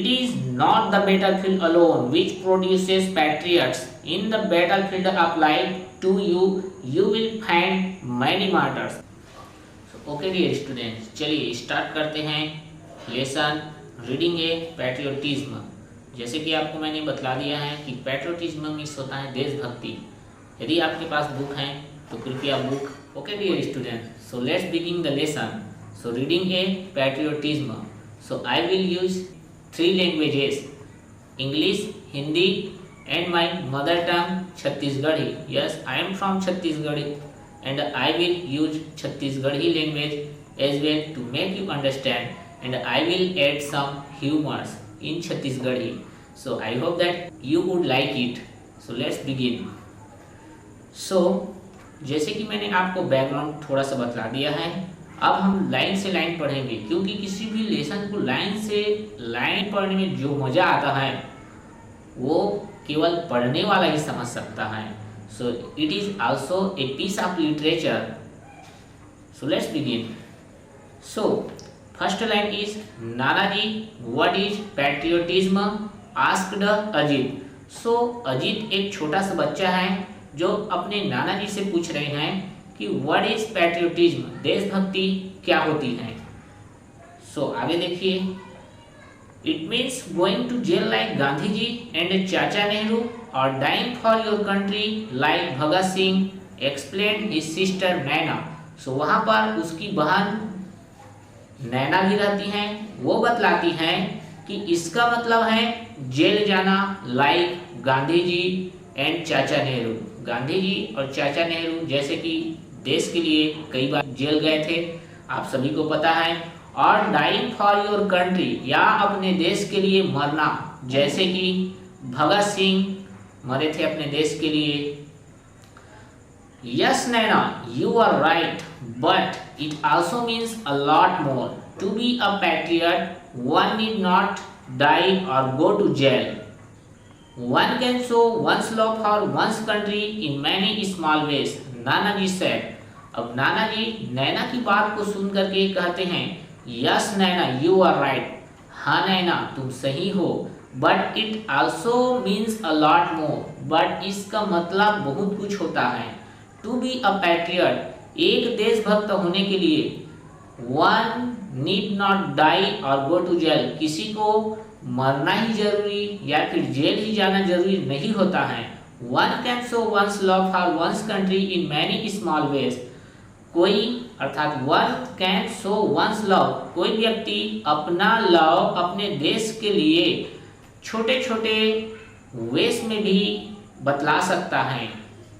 It is not the battlefield alone which produces patriots. In the battlefield of life to you, you will find many martyrs. Okay dear students, चलिए start करते हैं lesson reading a patriotism. जैसे कि आपको मैंने बतला दिया है कि पैट्रियोटिज्म मीन्स होता है देशभक्ति। यदि आपके पास बुक है तो कृपया book. Okay dear student, so let's begin the lesson. So reading a patriotism. So I will use 3 languages, English, Hindi and my mother tongue Chhattisgarhi. Yes, I am from Chhattisgarh and I will use Chhattisgarhi language as well to make you understand, and I will add some humors in Chhattisgarhi. So I hope that you would like it. So let's begin. So जैसे कि मैंने आपको background थोड़ा सा बतला दिया है, अब हम लाइन से लाइन पढ़ेंगे, क्योंकि किसी भी लेसन को लाइन से लाइन पढ़ने में जो मज़ा आता है वो केवल पढ़ने वाला ही समझ सकता है। So it is also a piece of literature. So let's begin. So first line is Nanaji, what is patriotism? Asked Ajit. So Ajit एक छोटा सा बच्चा है जो अपने नाना जी से पूछ रहे हैं कि what is patriotism? देशभक्ति क्या होती है। So आगे देखिए, it means going to jail like Gandhi ji and Chacha Nehru, or dying for your country like Bhagat Singh, explained his sister Naina. So वहाँ पर उसकी बहन नैना भी रहती हैं, वो बतलाती हैं कि इसका मतलब है जेल जाना लाइक गांधी जी एंड चाचा नेहरू। गांधी जी और चाचा नेहरू जैसे कि देश के लिए कई बार जेल गए थे, आप सभी को पता है। और डाइंग फॉर योर कंट्री, या अपने देश के लिए मरना, जैसे कि भगत सिंह मरे थे अपने देश के लिए। Yes Naina, you are right, but it also means a lot more. To be a patriot one need not die or go to jail. One can show one's love for one's country in many small ways, Nana ji said. अब नाना जी नैना की बात को सुन करके कहते हैं, yes Naina, you are right, हाँ नैना तुम सही हो, but it also means a lot more, but इसका मतलब बहुत कुछ होता है। टू बी अ पैट्रियट, एक देशभक्त होने के लिए, one need not die or go to jail, किसी को मरना ही जरूरी या फिर जेल ही जाना जरूरी नहीं होता है। One can show one's love for one's country in many small ways, कोई अर्थात one can show one's love, कोई व्यक्ति अपना लव अपने देश के लिए छोटे छोटे वेश में भी बतला सकता है,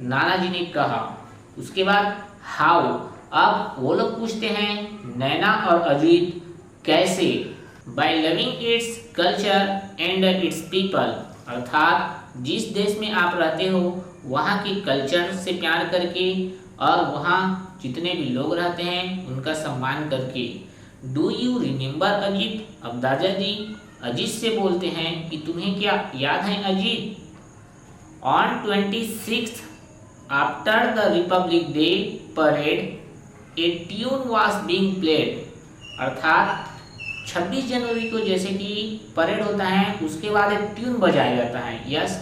नाना जी ने कहा। उसके बाद हाउ, अब वो लोग पूछते हैं नैना और अजीत, कैसे? By loving its culture and its people, अर्थात जिस देश में आप रहते हो वहाँ के कल्चर से प्यार करके और वहाँ जितने भी लोग रहते हैं उनका सम्मान करके। डू यू रिमेंबर अजीत, अब दादाजी अजीत से बोलते हैं कि तुम्हें क्या याद है Ajit? On 26 after the Republic day parade A tune was being played, अर्थात 26 जनवरी को जैसे कि परेड होता है उसके बाद एक ट्यून बजाया जाता है। यस,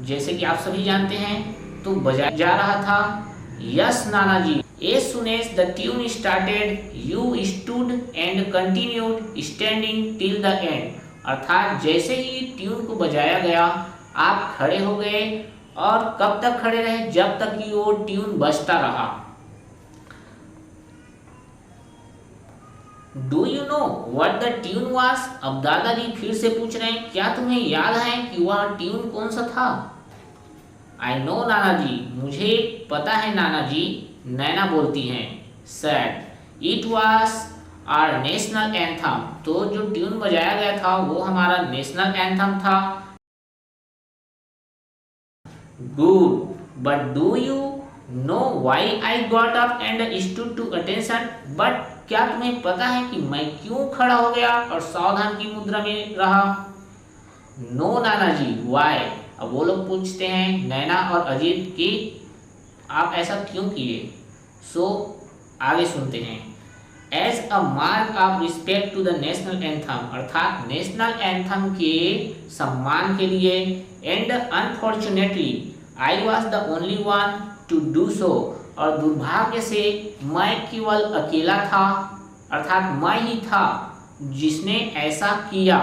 जैसे कि आप सभी जानते हैं तो बजाया जा रहा था। Yes Nana ji, as soon as the tune started you stood and continued standing till the end, अर्थात जैसे ही ट्यून को बजाया गया आप खड़े हो गए और कब तक खड़े रहे? जब तक कि वो ट्यून बजता रहा। Do you know what the tune was, अब दादाजी फिर से पूछ रहे हैं, क्या तुम्हें याद है कि वह ट्यून कौन सा था? आई नो नाना जी, मुझे पता है नाना जी, नैना बोलती हैं। Said it was our national anthem, तो जो ट्यून बजाया गया था वो हमारा नेशनल एंथम था। Good, but do you know why I got up and stood to attention, but क्या तुम्हें पता है कि मैं क्यों खड़ा हो गया और सावधान की मुद्रा में रहा? नो नाना जी, व्हाई, अब वो लोग पूछते हैं नैना और अजीत कि आप ऐसा क्यों किए। सो आगे सुनते हैं। As a mark of respect to the national anthem, अर्थात नेशनल एंथम के सम्मान के लिए। And unfortunately I was the only one to do so, और दुर्भाग्य से मैं केवल अकेला था, अर्थात मैं ही था जिसने ऐसा किया।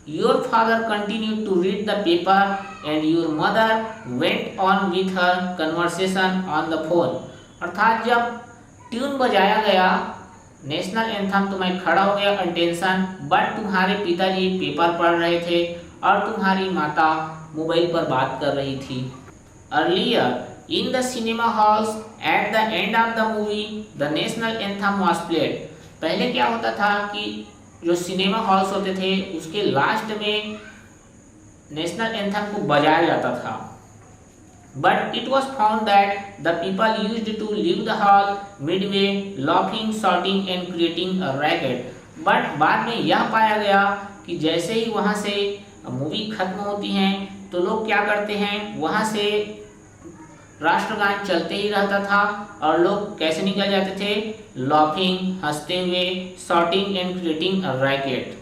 Your father continued to read the paper and your mother went on with her conversation on the phone। अर्थात जब ट्यून बजाया गया नेशनल एंथम तो मैं खड़ा हो गया अटेंशन, बट तुम्हारे पिताजी पेपर पढ़ रहे थे और तुम्हारी माता मोबाइल पर बात कर रही थी। Earlier in the cinema halls at the end of the movie the national anthem was played. पहले क्या होता था कि जो सिनेमा हॉल्स होते थे उसके लास्ट में नेशनल एंथम को बजाया जाता था। But it was found that the people used to leave the hall midway laughing shouting and creating a racket. But बाद में यह पाया गया कि जैसे ही वहाँ से मूवी खत्म होती है तो लोग क्या करते हैं, वहाँ से राष्ट्रगान चलते ही रहता था और लोग कैसे निकल जाते थे, लाफिंग, हंसते हुए, shouting and creating a racket.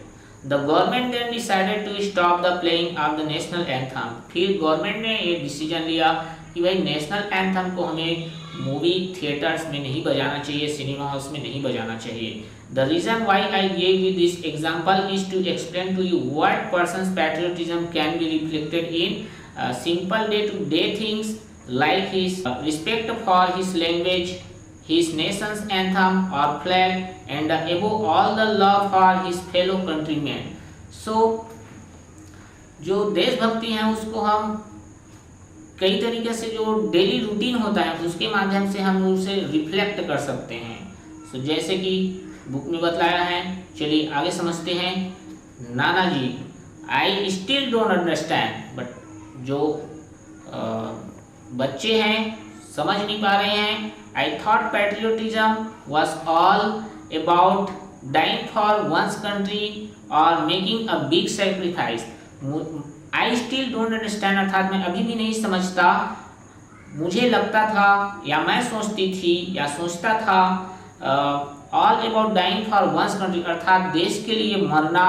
The government then decided to stop the playing of the national anthem. फिर गवर्नमेंट ने ये डिसीजन लिया कि भाई नेशनल एंथम को हमें मूवी थिएटर्स में नहीं बजाना चाहिए, सिनेमा हाउस में नहीं बजाना चाहिए। The reason why I gave you this example is to explain to you what person's patriotism can be reflected in simple day to day things like his respect for his language, his nation's anthem or flag, and above all the love for his fellow countrymen। So जो देशभक्ति है उसको हम कई तरीके से, जो daily routine होता है उसके माध्यम से हम उसे रिफ्लेक्ट कर सकते हैं। So जैसे कि बुक में बतलाया है, चलिए आगे समझते हैं। Nana ji, I still don't understand, but जो बच्चे हैं समझ नहीं पा रहे हैं। I thought patriotism was all about dying for one's country और making a big sacrifice. I still don't understand अर्थात मैं अभी भी नहीं समझता। मुझे लगता था या मैं सोचती थी या सोचता था all about dying for one's country, अर्थात देश के लिए मरना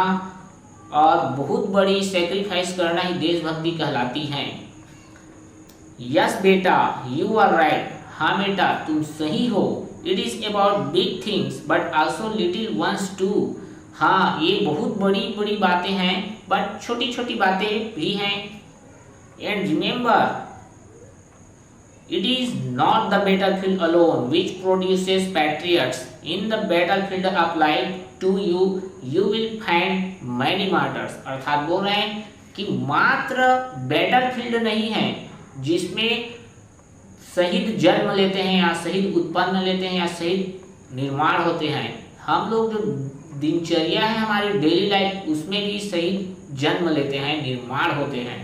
और बहुत बड़ी सेक्रीफाइस करना ही देशभक्ति कहलाती है। यस बेटा, यू आर राइट। हाँ बेटा, तुम सही हो। It is about big things but also little ones too. हाँ, ये बहुत बड़ी बड़ी बातें हैं बट छोटी छोटी बातें भी हैं। And remember, it is not the battlefield alone which produces patriots. In the battlefield of life too you will find many martyrs. अर्थात बोल रहे हैं कि मात्र बैटलफील्ड नहीं है जिसमें शहीद जन्म लेते हैं या शहीद उत्पन्न लेते हैं या शहीद निर्माण होते हैं। हम लोग जो दिनचर्या है हमारी डेली लाइफ, उसमें भी शहीद जन्म लेते हैं, निर्माण होते हैं।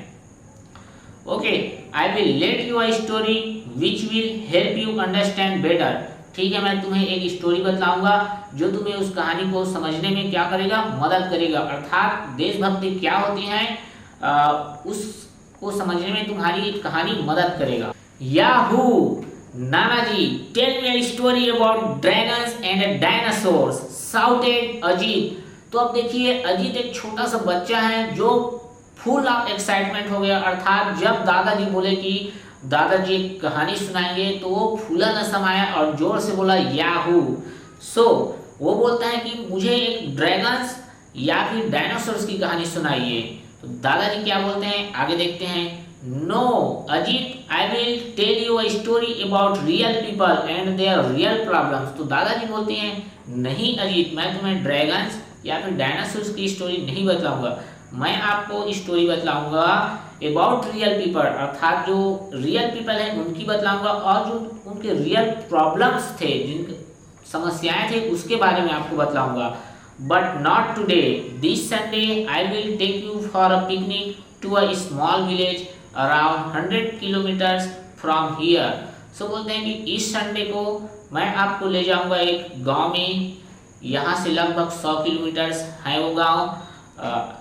Okay, I will let you a story which will help you understand better. ठीक है, मैं तुम्हें एक स्टोरी बताऊंगा जो तुम्हें उस कहानी को समझने में क्या करेगा, मदद करेगा। अर्थात देशभक्ति क्या होती है उसको समझने में तुम्हारी कहानी मदद करेगा। Yahoo, Nana ji, tell me a story about dragons and dinosaurs, shouted Ajit. तो अब देखिए, अजीत एक छोटा सा बच्चा है जो फुल ऑफ एक्साइटमेंट हो गया। अर्थात जब दादाजी बोले कि दादाजी एक कहानी सुनाएंगे तो वो फूला न समाया और जोर से बोला याहू। सो वो बोलता है कि मुझे एक ड्रैगन्स या फिर डायनासोर्स की कहानी सुनाइए। तो दादाजी क्या बोलते हैं, आगे देखते हैं। No Ajit, I will tell you a story about real people and their real problems. तो दादाजी बोलते हैं, नहीं अजीत, मैं तुम्हें ड्रैगन्स या फिर डायनासोर्स की स्टोरी नहीं बताऊंगा, मैं आपको स्टोरी बताऊंगा अबाउट रियल पीपल, अर्थात जो रियल पीपल हैं उनकी बताऊंगा और जो उनके रियल प्रॉब्लम्स थे, जिनकी समस्याएं थे, उसके बारे में आपको बताऊंगा। But not today, this Sunday I will take you for a picnic to a small village around 100 kilometres from here. So बोलते हैं कि इस संडे को मैं आपको ले जाऊंगा एक गांव में, यहाँ से लगभग 100 किलोमीटर्स है वो गांव।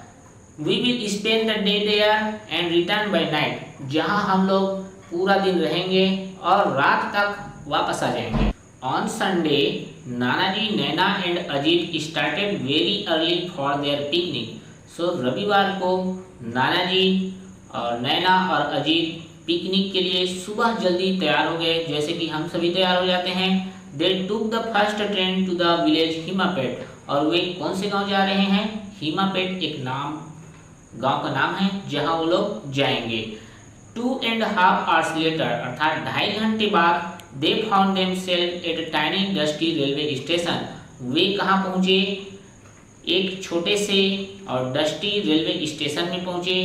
We will spend the day there and return by night, जहाँ हम लोग पूरा दिन रहेंगे और रात तक वापस आ जाएंगे। On Sunday, Nanaji, Naina and Ajit started very early for their picnic. So रविवार को नानाजी और नैना और अजीत पिकनिक के लिए सुबह जल्दी तैयार हो गए, जैसे कि हम सभी तैयार हो जाते हैं। They took the first train to the village हिमापेट, और वे कौन से गांव जा रहे हैं? हिमापेट एक गांव का नाम है जहां वो लोग जाएंगे। 2.5 hours later, अर्थात 2.5 घंटे बाद, they found themselves at a tiny dusty railway station. वे कहाँ पहुँचे? एक छोटे से और डस्टी रेलवे स्टेशन में पहुँचे।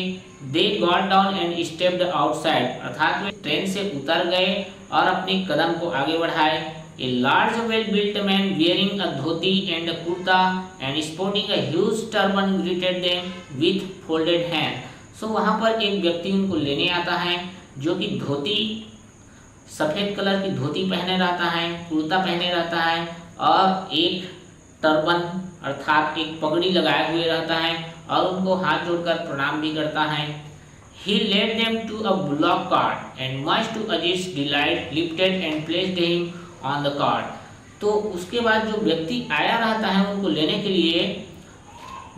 They got down and stepped outside, अर्थात वे ट्रेन से उतर गए और अपने कदम को आगे बढ़ाए। A large well-built man wearing a dhoti and a kurta and sporting a huge turban greeted them with folded hands. So वहाँ पर एक व्यक्ति उनको लेने आता है जो कि धोती, सफ़ेद कलर की धोती पहने रहता है, कुर्ता पहने रहता है और एक टर्बन अर्थात एक पगड़ी लगाए हुए रहता है और उनको हाथ जोड़कर प्रणाम भी करता है। He led them to a bullock cart and much to Ajit's delight lifted and placed him on the cart. तो उसके बाद जो व्यक्ति आया रहता है उनको लेने के लिए,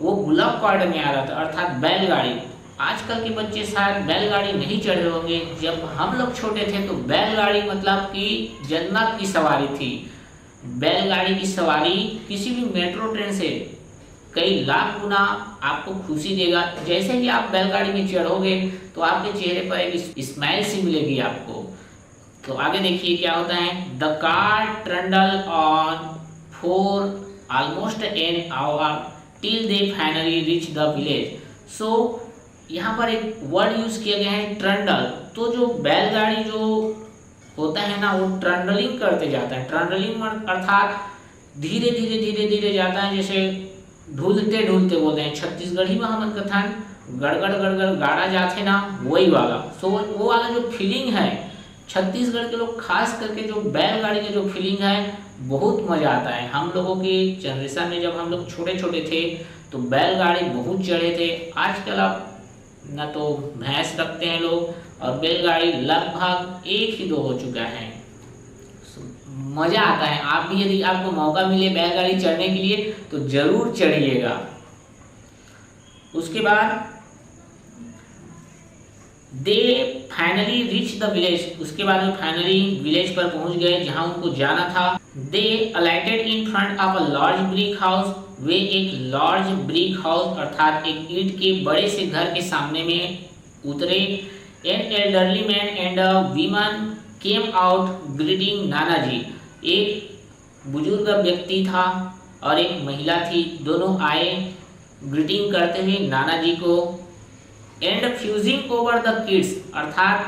वो बुलॉक कार्ट में आ रहा था, अर्थात बैलगाड़ी। आजकल के बच्चे शायद बैलगाड़ी नहीं चढ़े होंगे। जब हम लोग छोटे थे तो बैलगाड़ी मतलब कि जन्नत की सवारी थी। बैलगाड़ी की सवारी किसी भी मेट्रो ट्रेन से कई लाख गुना आपको खुशी देगा। जैसे ही आप बैलगाड़ी में चढ़ोगे तो आपके चेहरे पर एक स्माइल सी मिलेगी आपको। तो आगे देखिए क्या होता है। The car trundle on for almost an hour till they finally reach the village. So यहाँ पर एक वर्ड यूज किया गया है ट्रंडल। तो जो बैलगाड़ी जो होता है ना, वो ट्रंडलिंग करते जाता है। ट्रंडलिंग अर्थात धीरे धीरे धीरे धीरे जाता है, जैसे ढूलते ढूलते बोलते हैं छत्तीसगढ़ी में हमन कथन गड़गड़ गड़गड़ गाड़ा जाते ना, वही वाला। सो वो वाला जो फीलिंग है, छत्तीसगढ़ के लोग खास करके जो बैलगाड़ी की जो फीलिंग है बहुत मज़ा आता है। हम लोगों की जनरेशन में जब हम लोग छोटे छोटे थे तो बैलगाड़ी बहुत चढ़े थे। आजकल अब न तो भैंस रखते हैं लोग और बैलगाड़ी लगभग 1 ही 2 हो चुका है। मज़ा आता है। आप भी यदि आपको मौका मिले बैलगाड़ी चढ़ने के लिए तो जरूर चढ़िएगा। उसके बाद दे फाइनली रीच द विलेज, उसके बाद में फाइनली विलेज पर पहुंच गए जहां उनको जाना था। They alighted in front of a large brick house, वे एक लार्ज ब्रिक हाउस अर्थात एक ईंट के बड़े से घर के सामने में उतरे। An elderly man and a women came out greeting Nanaji, एक बुजुर्ग व्यक्ति था और एक महिला थी, दोनों आए ग्रीटिंग करते हुए नानाजी को। And fusing over the kids, अर्थात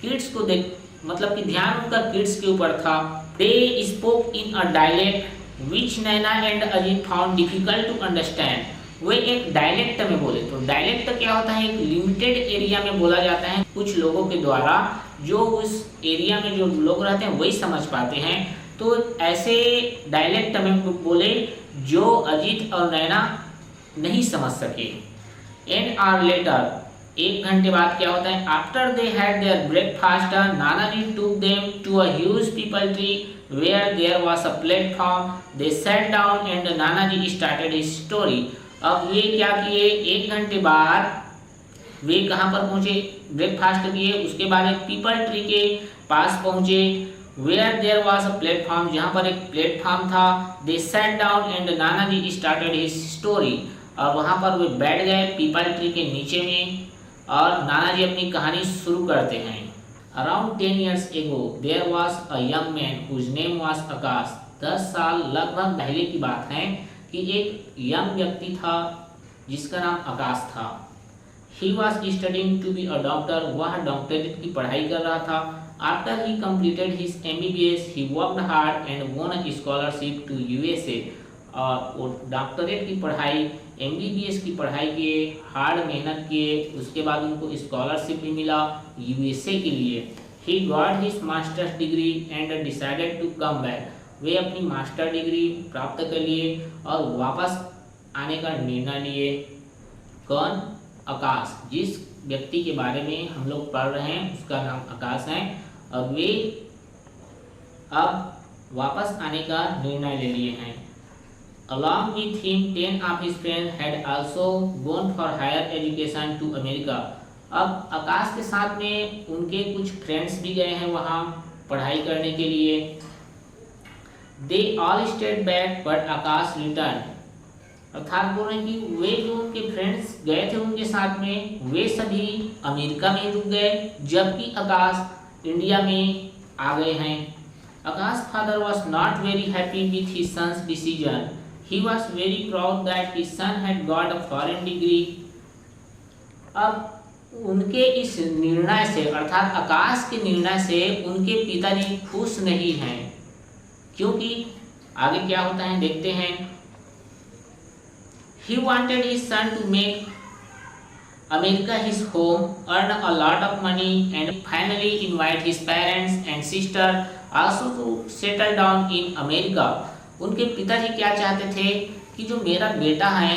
किड्स को देख मतलब कि ध्यान उनका किड्स के ऊपर था। They spoke in a dialect which Naina and Ajit found difficult to understand. वे एक डायलेक्ट में बोले। तो डायलेक्ट क्या होता है? एक लिमिटेड एरिया में बोला जाता है कुछ लोगों के द्वारा, जो उस एरिया में जो लोग रहते हैं वही समझ पाते हैं। तो ऐसे डायलेक्ट में बोले जो अजीत और नैना नहीं समझ सके। एन आवर लेटर, 1 घंटे बाद क्या होता है? After they had their breakfast Nanaji took them to a huge peepal tree where there was a platform. They sat down and Nanaji started his story. अब ये क्या किए? 1 घंटे बाद वे कहाँ पर पहुँचे? ब्रेकफास्ट किए, उसके बाद एक पीपल ट्री के पास पहुँचे। Where there was a platform, जहाँ पर एक प्लेटफॉर्म था। They sat down and Nanaji started his story, और वहाँ पर वे बैठ गए पीपल ट्री के नीचे में और नानाजी अपनी कहानी शुरू करते हैं। Around 10 years ago there was a young man whose name was आकाश। 10 साल लगभग पहले की बात है कि एक यंग व्यक्ति था जिसका नाम आकाश था। He was studying to be a doctor, वह डॉक्टरेट की पढ़ाई कर रहा था। After he completed his MBBS, he worked hard and won a scholarship to USA। और वो डॉक्टरेट की पढ़ाई, MBBS की पढ़ाई किए, हार्ड मेहनत किए, उसके बाद उनको स्कॉलरशिप भी मिला USA के लिए। He got his master's degree and decided to come back। वे अपनी मास्टर डिग्री प्राप्त कर लिए और वापस आने का निर्णय लिए। कौन? आकाश। जिस व्यक्ति के बारे में हम लोग पढ़ रहे हैं उसका नाम आकाश है। और वे अब वापस आने का निर्णय ले लिए हैं। Along with him, 10 of his friends had also gone for higher education to America. अब आकाश के साथ में उनके कुछ फ्रेंड्स भी गए हैं वहाँ पढ़ाई करने के लिए। They all stayed back, but Akash returned. अर्थात बोल रहे हैं कि वे जो उनके फ्रेंड्स गए थे उनके साथ में वे सभी अमेरिका में रुक गए, जबकि आकाश इंडिया में आ गए हैं। आकाश father was not very happy with his son's decision. He was very proud that his son had got a foreign degree. अब उनके इस निर्णय से अर्थात आकाश के निर्णय से उनके पिताजी खुश नहीं हैं, क्योंकि आगे क्या होता है देखते हैं। He wanted his son to make America his home, earn a lot of money, and finally invite his parents and sister also to settle down in America. उनके पिताजी क्या चाहते थे कि जो मेरा बेटा है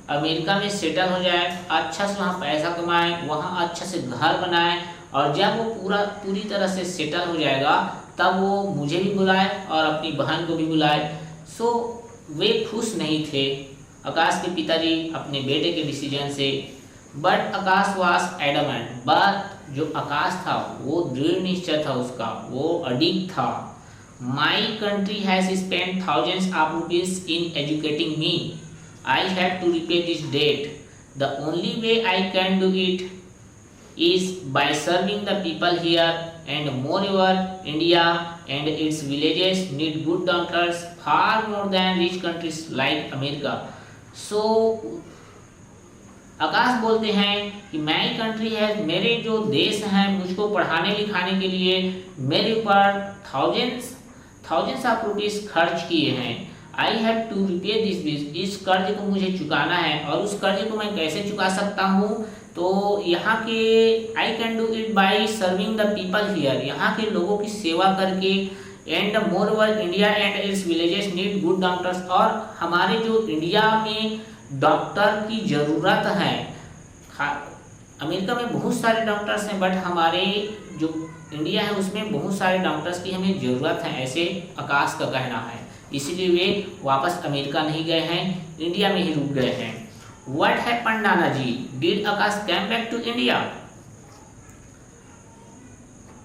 अमेरिका में सेटल हो जाए, अच्छा से वहाँ पैसा कमाए, वहाँ अच्छा से घर बनाए, और जब वो पूरी तरह से सेटल हो जाएगा तब वो मुझे भी बुलाए और अपनी बहन को भी बुलाए। सो वे खुश नहीं थे आकाश के पिताजी अपने बेटे के डिसीजन से। But Akash was adamant, but जो आकाश था वो दृढ़ निश्चय था उसका, वो अडिग था। My country has spent thousands of rupees in educating me. I have to repay this debt. The only way I can do it is by serving the people here, and moreover, India and its villages need good doctors far more than rich countries like America. So, आकाश बोलते हैं कि my country है, मेरे जो देश हैं मुझको पढ़ाने लिखाने के लिए मेरे ऊपर थाउजेंड्स ऑफ रुपीस खर्च किए हैं। I have to repay this, इस कर्ज को मुझे चुकाना है, और उस कर्ज को मैं कैसे चुका सकता हूँ, तो यहाँ के I can do it by serving the people here, यहाँ के लोगों की सेवा करके। And more over India and it's villages need good doctors, और हमारे जो इंडिया में डॉक्टर की ज़रूरत है। अमेरिका में बहुत सारे डॉक्टर्स हैं, बट हमारे जो इंडिया है उसमें बहुत सारे डॉक्टर्स की हमें ज़रूरत है, ऐसे आकाश का कहना है। इसीलिए वे वापस अमेरिका नहीं गए हैं, इंडिया में ही रुक गए हैं। What happened, Nana ji? Did Akash came back to India?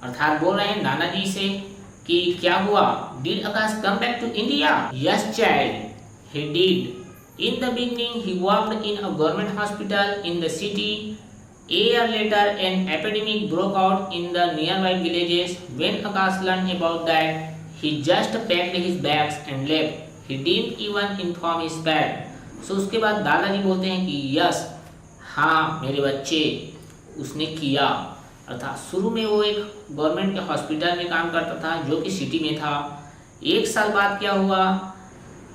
अर्थात बोल रहे हैं नाना जी से कि क्या हुआ? Did Akash come back to India? Yes, child, he did. In the beginning, he worked in a government hospital in the city. A year later, an epidemic broke out in the nearby villages. When Akash learned about that, he just packed his bags and left. He didn't even inform his parents. So उसके बाद दादाजी बोलते हैं कि yes, हाँ मेरे बच्चे, उसने किया। अर्थात शुरू में वो एक गवर्नमेंट के हॉस्पिटल में काम करता था जो कि सिटी में था। एक साल बाद क्या हुआ,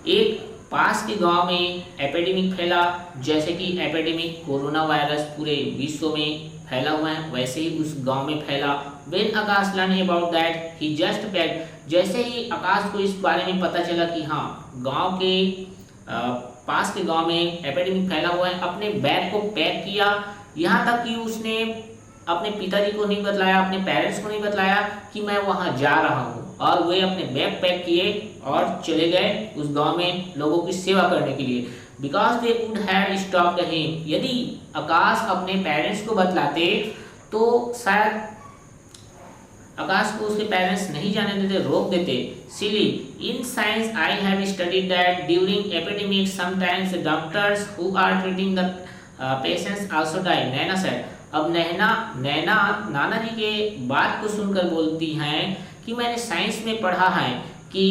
एक पास के गांव में एपिडेमिक फैला, जैसे कि एपिडेमिक कोरोना वायरस पूरे विश्व में फैला हुआ है वैसे ही उस गांव में फैला। When Akash learn about that he just pack, जैसे ही आकाश को इस बारे में पता चला कि हाँ गांव के पास के गांव में एपिडेमिक फैला हुआ है, अपने बैग को पैक किया। यहाँ तक कि उसने अपने पिताजी को नहीं बतलाया, अपने पेरेंट्स को नहीं बतलाया कि मैं वहाँ जा रहा हूँ, और वे अपने बैग पैक किए और चले गए उस गांव में लोगों की सेवा करने के लिए। Because they would have stopped him, यदि आकाश अपने पेरेंट्स को बतलाते तो शायद आकाश को उसके पेरेंट्स नहीं जाने देते, रोक देते। Silly, in science I have studied that during epidemic sometimes doctors who are treating the patients also die, Naina said. अब नैना नाना जी के बात को सुनकर बोलती हैं कि मैंने साइंस में पढ़ा है कि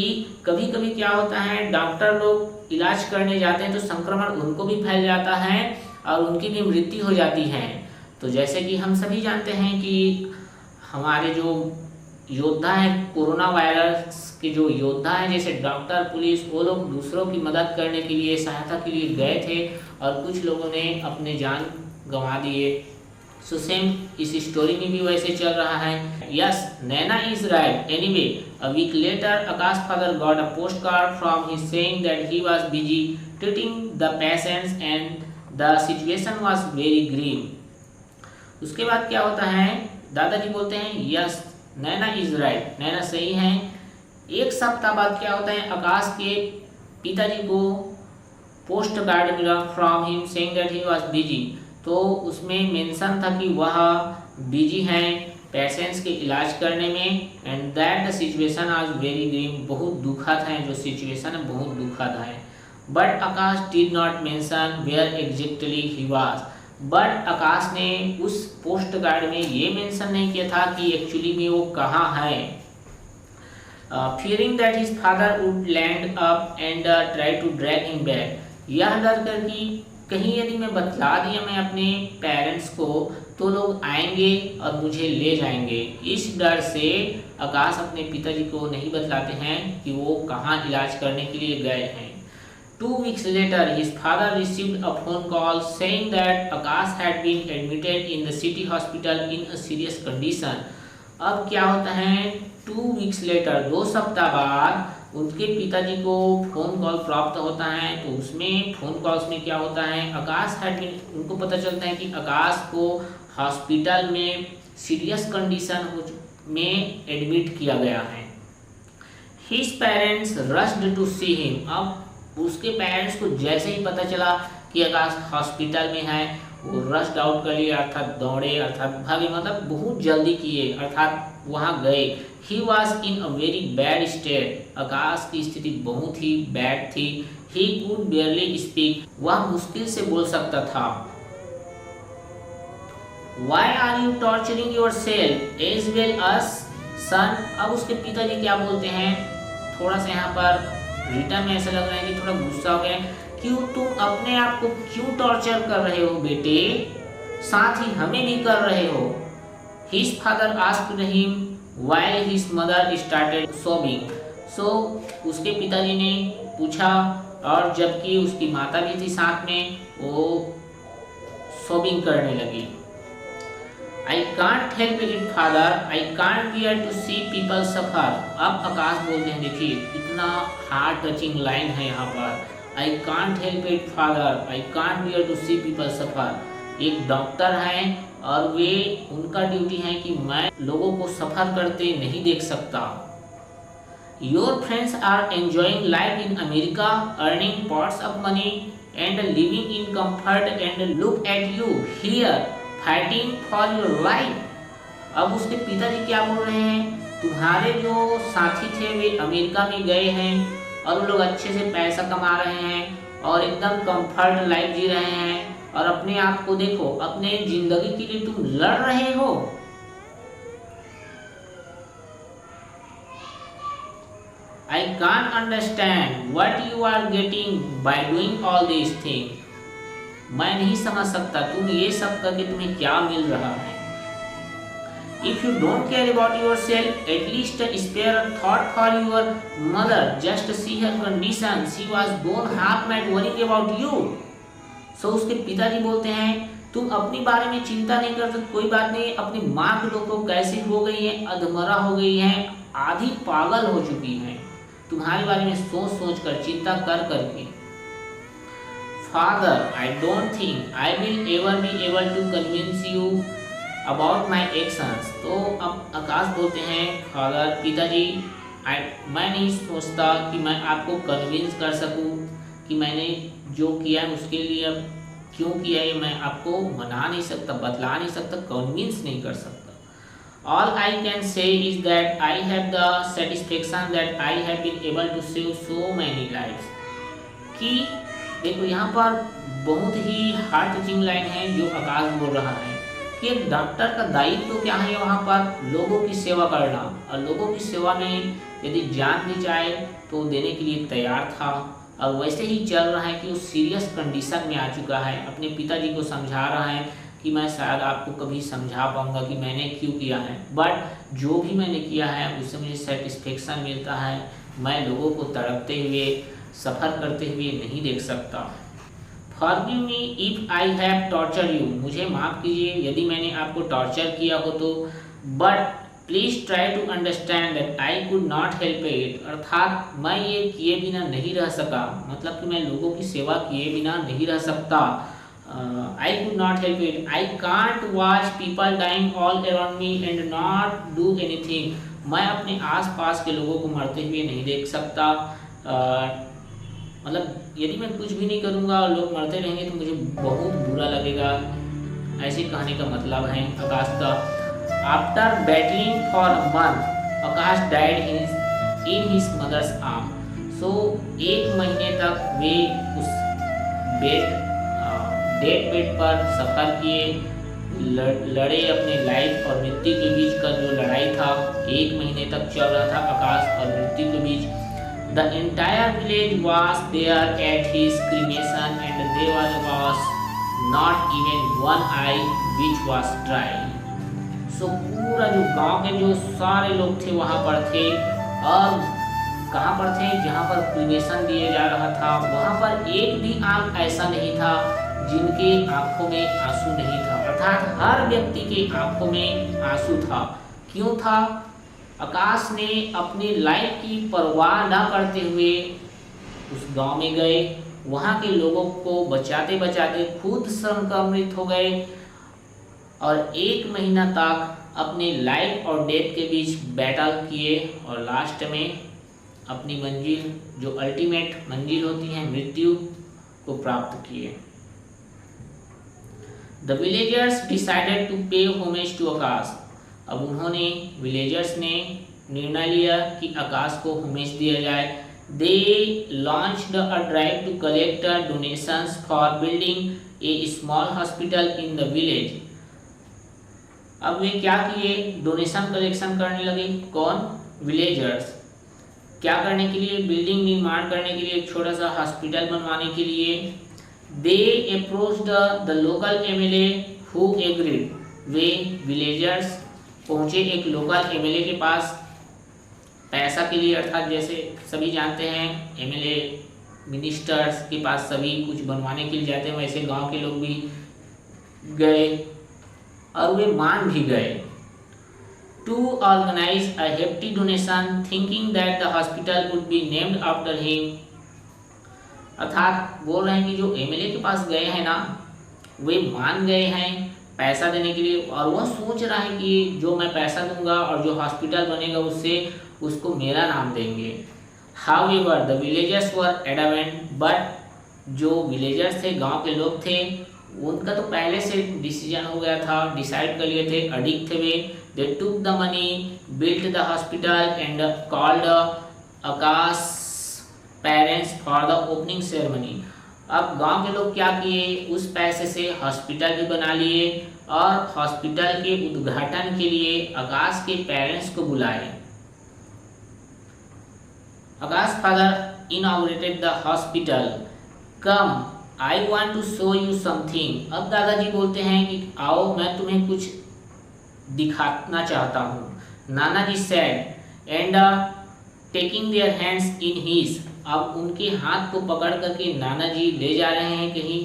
कभी कभी क्या होता है, डॉक्टर लोग इलाज करने जाते हैं तो संक्रमण उनको भी फैल जाता है और उनकी भी मृत्यु हो जाती है। तो जैसे कि हम सभी जानते हैं कि हमारे जो योद्धा हैं कोरोना वायरस के जो योद्धा हैं जैसे डॉक्टर, पुलिस, वो लोग दूसरों की मदद करने के लिए, सहायता के लिए गए थे और कुछ लोगों ने अपने जान गंवा दिए। सो सेम इस स्टोरी में भी वैसे चल रहा है। Yes, Naina is right. Anyway, a week later Akash father got a post card from his saying that he was busy treating the patients and the situation was very grave. उसके बाद क्या होता है, दादाजी बोलते हैं yes Naina is right, Naina सही है। एक सप्ताह बाद क्या होता है, आकाश के पिताजी को पोस्ट कार्ड मिला from him saying that he was busy. तो उसमें मेंशन था कि वह बिजी हैं पेशेंट्स के इलाज करने में, and that the situation was very grim, बहुत दुखद है जो सिचुएशन है, बहुत दुखद है। But Akash did not mention where exactly he was, but Akash ने उस पोस्ट कार्ड में ये मेंशन नहीं किया था कि एक्चुअली में वो कहाँ है। fearing that his father would land up and try to drag him back, यह डर कर कि कहीं यदि मैं बतला दिया मैं अपने पेरेंट्स को तो लोग आएंगे और मुझे ले जाएंगे। इस डर से आकाश अपने पिताजी को नहीं बतलाते हैं कि वो कहाँ इलाज करने के लिए गए हैं। 2 weeks later, his father received a phone call saying that Akash had been admitted in the city hospital in a serious condition. अब क्या होता है, 2 weeks later, 2 सप्ताह बाद उनके पिताजी को फोन कॉल प्राप्त होता है। तो उसमें फोन कॉल्स में क्या होता है, आकाश हैड बीन, उनको पता चलता है कि आकाश को हॉस्पिटल में सीरियस कंडीशन में एडमिट किया गया है। His parents rushed to see him, अब उसके पेरेंट्स को जैसे ही पता चला कि आकाश हॉस्पिटल में है, वो रश्ड आउट कर लिए, अर्थात दौड़े, अर्थात भागे, मतलब बहुत जल्दी किए, अर्थात वहाँ गए। He was in a very bad state, Akash की स्थिति बहुत ही बैड थी। ही कुड बेयरली स्पीक, वह मुश्किल से बोल सकता था। Why are you torturing yourself as well as son, अब उसके पिताजी क्या बोलते हैं, थोड़ा सा यहाँ पर रिटर्न में ऐसा लग रहा है कि थोड़ा गुस्सा हो गया, क्यों तुम अपने आप को क्यों टॉर्चर कर रहे हो बेटे, साथ ही हमें भी कर रहे हो। His father asked him while his mother started sobbing, so उसके पिताजी ने पूछा और जबकि उसकी माता भी थी साथ में, वो सोबिंग करने लगी। I can't help it father, I can't beer to see people suffer, अब आकाश बोलते हैं, देखिए इतना हार्ट टचिंग लाइन है यहाँ पर, I can't help it father, I can't beer to see people suffer. एक डॉक्टर हैं और वे, उनका ड्यूटी है कि मैं लोगों को सफ़र करते नहीं देख सकता। Your friends are enjoying life in America, earning pots of money and living in comfort, and look at you here fighting for your life. अब उसके पिताजी क्या बोल रहे हैं, तुम्हारे जो साथी थे वे अमेरिका में गए हैं और वो लोग अच्छे से पैसा कमा रहे हैं और एकदम कंफर्ट लाइफ जी रहे हैं, और अपने आप को देखो, अपने जिंदगी के लिए तुम लड़ रहे हो। I can't understand what you are getting by doing all this thing, मैं नहीं समझ सकता तुम ये सब करके तुम्हें क्या मिल रहा है। If you don't care about yourself, at least spare a thought for your mother. Just see her condition. She was gone half mad worrying about you. So उसके पिताजी बोलते हैं, तुम अपनी बारे में चिंता नहीं कर सकते, कोई बात नहीं, अपनी माँ के देखो कैसी हो गई है, अधमरा हो गई है, आधी पागल हो चुकी है, तुम्हारे बारे में सोच सोच कर, चिंता कर करके। Father, I don't think I will ever be able to convince you about my actions. तो अब आकाश बोलते हैं, फादर, पिताजी, मैं नहीं सोचता कि मैं आपको कन्विंस कर सकूं कि मैंने जो किया है उसके लिए अब क्यों किया है, मैं आपको मना नहीं सकता, बतला नहीं सकता, कन्विंस नहीं कर सकता। All I can say is that I have the satisfaction that I have been able to save so many lives. कि देखो यहाँ पर बहुत ही हार्ट टचिंग लाइन है जो आकाश बोल रहा है कि एक डॉक्टर का दायित्व तो क्या है वहाँ पर, लोगों की सेवा करना, और लोगों की सेवा में यदि जान भी जाए तो देने के लिए तैयार था। और वैसे ही चल रहा है कि वो सीरियस कंडीशन में आ चुका है, अपने पिताजी को समझा रहा है कि मैं शायद आपको कभी समझा पाऊँगा कि मैंने क्यों किया है, बट जो भी मैंने किया है उससे मुझे सेटिस्फेक्शन मिलता है, मैं लोगों को तड़पते हुए, सफ़र करते हुए नहीं देख सकता। Forgive me if I have torture you, मुझे माफ़ कीजिए यदि मैंने आपको टॉर्चर किया हो तो, but please try to understand that I could not help it, अर्थात मैं ये किए बिना नहीं रह सका, मतलब कि मैं लोगों की सेवा किए बिना नहीं रह सकता। I could not help it, I can't watch people dying all around me and not do anything, मैं अपने आसपास के लोगों को मरते हुए नहीं देख सकता। मतलब यदि मैं कुछ भी नहीं करूँगा और लोग मरते रहेंगे तो मुझे बहुत बुरा लगेगा। ऐसे कहने का मतलब है आकाश का। After battling for a month Akash died in his mother's arm. So 1 महीने तक वे उस डेथ बेड पर सफ़र किए, लड़े अपने लाइफ और मृत्यु के बीच का जो लड़ाई था 1 महीने तक चल रहा था आकाश और मृत्यु के बीच। The entire village was there at his cremation and there was not even one eye which was dry. So पूरा जो गांव के जो सारे लोग थे वहाँ पर थे, और कहाँ पर थे, जहाँ पर क्रीमेशन दिया जा रहा था वहाँ पर एक भी आंख ऐसा नहीं था जिनके आंखों में आंसू नहीं था, अर्थात हर व्यक्ति के आंखों में आंसू था। क्यों था? आकाश ने अपनी लाइफ की परवाह न करते हुए उस गांव में गए, वहाँ के लोगों को बचाते बचाते खुद संक्रमित हो गए और 1 महीना तक अपनी लाइफ और डेथ के बीच बैटल किए और लास्ट में अपनी मंजिल, जो अल्टीमेट मंजिल होती है मृत्यु, को प्राप्त किए। The villagers decided to pay homage to Akash. अब उन्होंने, विलेजर्स ने निर्णय लिया कि आकाश को होमेज दिया जाए। They launched a drive to collect donations for building a small hospital in the village. अब वे क्या किए? डोनेशन कलेक्शन करने लगे। कौन? विलेजर्स। क्या करने के लिए? बिल्डिंग निर्माण करने के लिए, एक छोटा सा हॉस्पिटल बनवाने के लिए। They approached the local MLA who agreed. वे विलेजर्स पहुंचे एक लोकल एमएलए के पास पैसा के लिए, अर्थात जैसे सभी जानते हैं एमएलए मिनिस्टर्स के पास सभी कुछ बनवाने के लिए जाते हैं, वैसे गांव के लोग भी गए और वे मान भी गए। To organize a hefty donation, thinking that the hospital would be named after him। अर्थात बोल रहे हैं कि जो एमएलए के पास गए हैं ना, वे मान गए हैं पैसा देने के लिए, और वह सोच रहा है कि जो मैं पैसा दूंगा और जो हॉस्पिटल बनेगा उससे उसको मेरा नाम देंगे। However, the villagers were adamant, but जो विलेजर्स थे, गांव के लोग थे, उनका तो पहले से डिसीजन हो गया था, डिसाइड कर लिए थे, अडिक्ट थे वे। They took the money, built the hospital and called Akash parents for the opening ceremony। अब गांव के लोग क्या किए? उस पैसे से हॉस्पिटल भी बना लिए और हॉस्पिटल के उद्घाटन के लिए आकाश के पेरेंट्स को बुलाए। Akash father inaugurated the hospital. Come, I want to show you something. अब दादाजी बोलते हैं कि आओ, मैं तुम्हें कुछ दिखाना चाहता हूँ। Nana ji said and taking their hands in his. अब उनके हाथ को पकड़ करके नाना जी ले जा रहे हैं कहीं।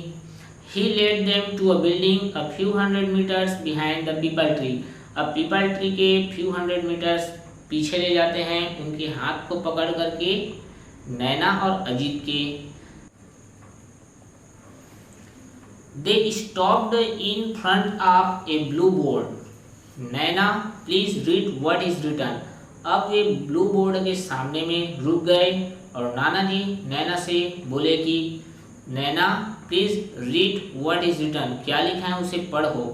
He led them to a building a few hundred metres behind the peepal tree. अब पीपल ट्री के फ्यू हंड्रेड मीटर्स पीछे ले जाते हैं उनके हाथ को पकड़ करके, नैना और अजीत के। They stopped in front of a blue board. Naina please read what is written. अब वे ब्लू बोर्ड के सामने में रुक गए और नाना जी नैना से बोले कि Naina please read what is written. क्या लिखा है उसे पढ़ो।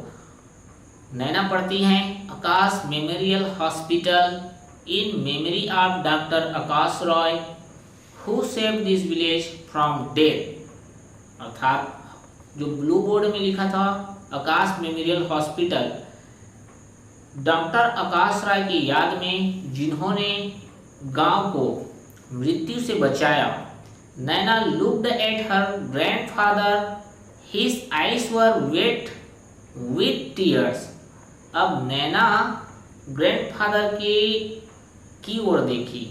नैना पढ़ती हैं, Akash memorial hospital in memory of doctor Akash Roy who saved this village from death. अर्थात जो ब्लू बोर्ड में लिखा था Akash memorial hospital, doctor Akash Rai की याद में, जिन्होंने गांव को मृत्यु से बचाया। Naina looked at her grandfather, his eyes were wet with tears. अब नैना ग्रैंडफादर की ओर देखी,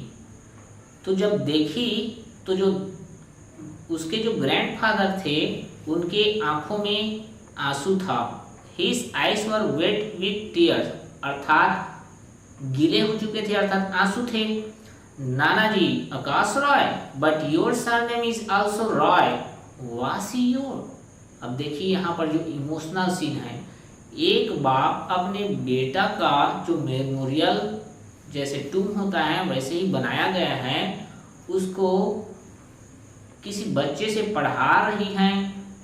तो जब देखी तो जो उसके जो ग्रैंडफादर थे उनके आंखों में आंसू था। His eyes were wet with tears, अर्थात गीले हो चुके थे, अर्थात आंसू थे। नाना ji Akash Roy, but your surname is also Roy, was your. अब देखिए यहाँ पर जो इमोशनल सीन है, एक बाप अपने बेटा का जो मेमोरियल जैसे तुम होता है वैसे ही बनाया गया है, उसको किसी बच्चे से पढ़ा रही हैं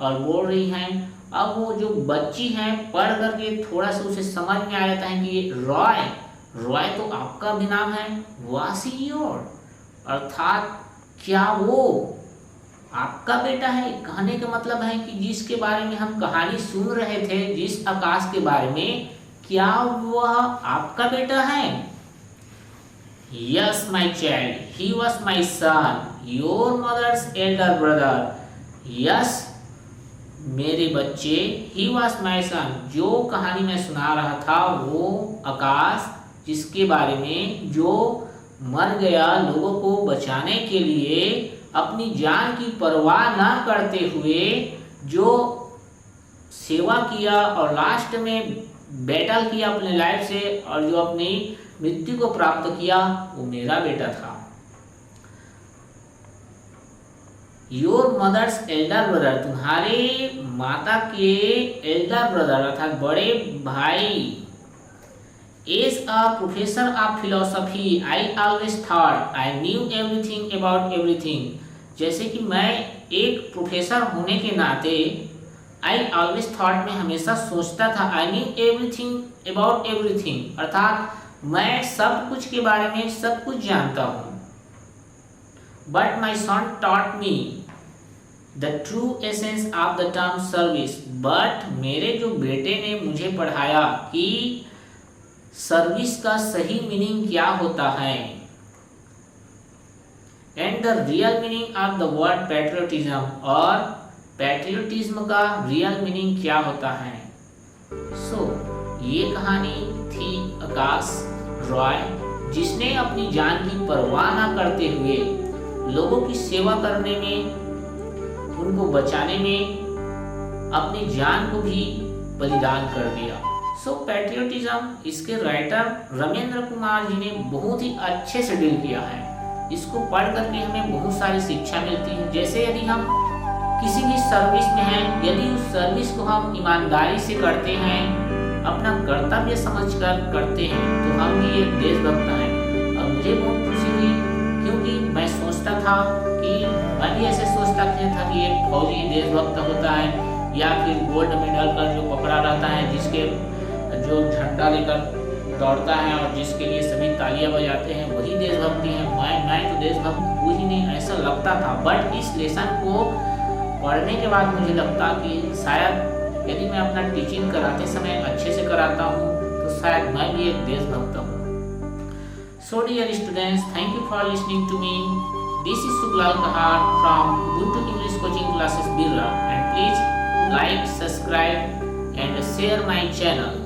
और बोल रही हैं। अब वो जो बच्ची है पढ़ करके थोड़ा सा उसे समझ में आ जाता है कि ये रॉय, रॉय तो आपका भी नाम है, वासी योर, अर्थात क्या वो आपका बेटा है। कहने का मतलब है कि जिसके बारे में हम कहानी सुन रहे थे, जिस आकाश के बारे में, क्या वह आपका बेटा है? Yes my child, he was my son, your mother's elder brother. Yes मेरे बच्चे, ही वॉज माई सन, जो कहानी मैं सुना रहा था वो आकाश, जिसके बारे में, जो मर गया लोगों को बचाने के लिए, अपनी जान की परवाह ना करते हुए जो सेवा किया और लास्ट में बैटल किया अपने लाइफ से और जो अपनी मृत्यु को प्राप्त किया, वो मेरा बेटा था। योर मदर्स एल्डर ब्रदर, तुम्हारे माता के एल्डर ब्रदर अर्थात बड़े भाई। As a professor of philosophy I always thought I knew everything about everything. जैसे कि मैं एक प्रोफेसर होने के नाते आई ऑलवेज थॉट, मैं हमेशा सोचता था, आई न्यू एवरीथिंग अबाउट एवरीथिंग, अर्थात मैं सब कुछ के बारे में सब कुछ जानता हूँ। But my son taught me the true essence of the term service, but मेरे जो बेटे ने मुझे पढ़ाया कि सर्विस का सही मीनिंग क्या होता है, and the real meaning of the word patriotism, और पैट्रियोटिज्म का रियल मीनिंग क्या होता है। ये कहानी थी आकाश रॉय, जिसने अपनी जान की परवाह न करते हुए लोगों की सेवा करने में, उनको बचाने में अपनी जान को भी बलिदान कर दिया। पैट्रियोटिज्म, इसके राइटर रमेंद्र कुमार जी ने बहुत ही अच्छे से डील किया है। इसको पढ़ करके हमें बहुत सारी शिक्षा मिलती है। जैसे यदि हम किसी भी सर्विस में हैं, यदि उस सर्विस को हम ईमानदारी से करते हैं, अपना कर्तव्य समझकर करते हैं, तो हम भी एक देशभक्त हैं। और मुझे बहुत खुशी हुई, क्योंकि मैं सोचता था कि मैं भी ऐसे सोचता था कि एक फौजी देशभक्त होता है, या फिर गोल्ड मेडल का जो पकड़ा रहता है, जिसके जो झंडा लेकर दौड़ता है और जिसके लिए सभी तालियां बजाते हैं, वही देशभक्ति है। मैं तो देशभक्त हूँ ही नहीं, ऐसा लगता था। बट इस लेसन को पढ़ने के बाद मुझे लगता कि शायद यदि मैं अपना टीचिंग कराते समय अच्छे से कराता हूँ, तो शायद मैं भी एक देशभक्त हूँ। So dear students, thank you for listening to me. This is Suklal Kahar from Ubuntu English Coaching Classes Birla, and please like, subscribe and share my channel.